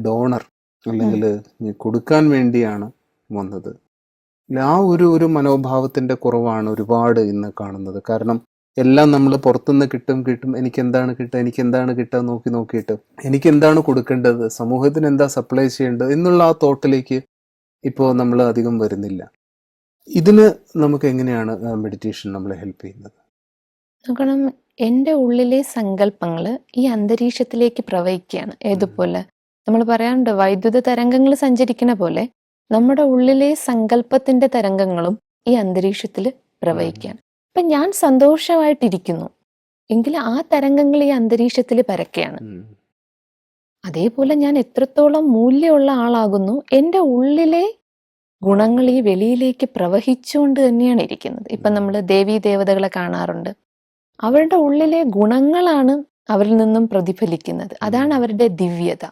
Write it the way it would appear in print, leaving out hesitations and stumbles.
Donor അല്ലെങ്കിൽ കൊടുക്കാൻ വേണ്ടിയാണ് വന്നത്. ആ ഒരു മനോഭാവത്തിന്റെ കുറവാണ് ഒരുപാട് ഇന്ന് കാണുന്നത്. കാരണം എല്ലാം നമ്മൾ പുറത്തുനിന്ന് കിട്ടും, എനിക്ക് എന്താണ് കിട്ടുക നോക്കിയിട്ട് എനിക്ക് എന്താണ് കൊടുക്കേണ്ടത്, സമൂഹത്തിന് എന്താ സപ്ലൈ ചെയ്യേണ്ടത് എന്നുള്ള ആ തോട്ടിലേക്ക് ഇപ്പോൾ നമ്മൾ അധികം വരുന്നില്ല. ഇതിന് നമുക്ക് എങ്ങനെയാണ് മെഡിറ്റേഷൻ നമ്മളെ ഹെൽപ്പ് ചെയ്യുന്നത്? നോക്കണം, എൻ്റെ ഉള്ളിലെ സങ്കല്പങ്ങൾ ഈ അന്തരീക്ഷത്തിലേക്ക് പ്രവഹിക്കുകയാണ്. ഏതുപോലെ നമ്മൾ പറയാറുണ്ട്, വൈദ്യുത തരംഗങ്ങൾ സഞ്ചരിക്കുന്ന പോലെ നമ്മുടെ ഉള്ളിലെ സങ്കല്പത്തിന്റെ തരംഗങ്ങളും ഈ അന്തരീക്ഷത്തിൽ പ്രവഹിക്കുകയാണ്. അപ്പൊ ഞാൻ സന്തോഷമായിട്ടിരിക്കുന്നു എങ്കിൽ ആ തരംഗങ്ങൾ ഈ അന്തരീക്ഷത്തിൽ പരക്കുകയാണ്. അതേപോലെ ഞാൻ എത്രത്തോളം മൂല്യമുള്ള ആളാകുന്നു, എൻ്റെ ഉള്ളിലെ ഗുണങ്ങൾ ഈ വെളിയിലേക്ക് പ്രവഹിച്ചുകൊണ്ട് തന്നെയാണ് ഇരിക്കുന്നത്. ഇപ്പം നമ്മൾ ദേവീ ദേവതകളെ കാണാറുണ്ട്. അവരുടെ ഉള്ളിലെ ഗുണങ്ങളാണ് അവരിൽ നിന്നും പ്രതിഫലിക്കുന്നത്. അതാണ് അവരുടെ ദിവ്യത.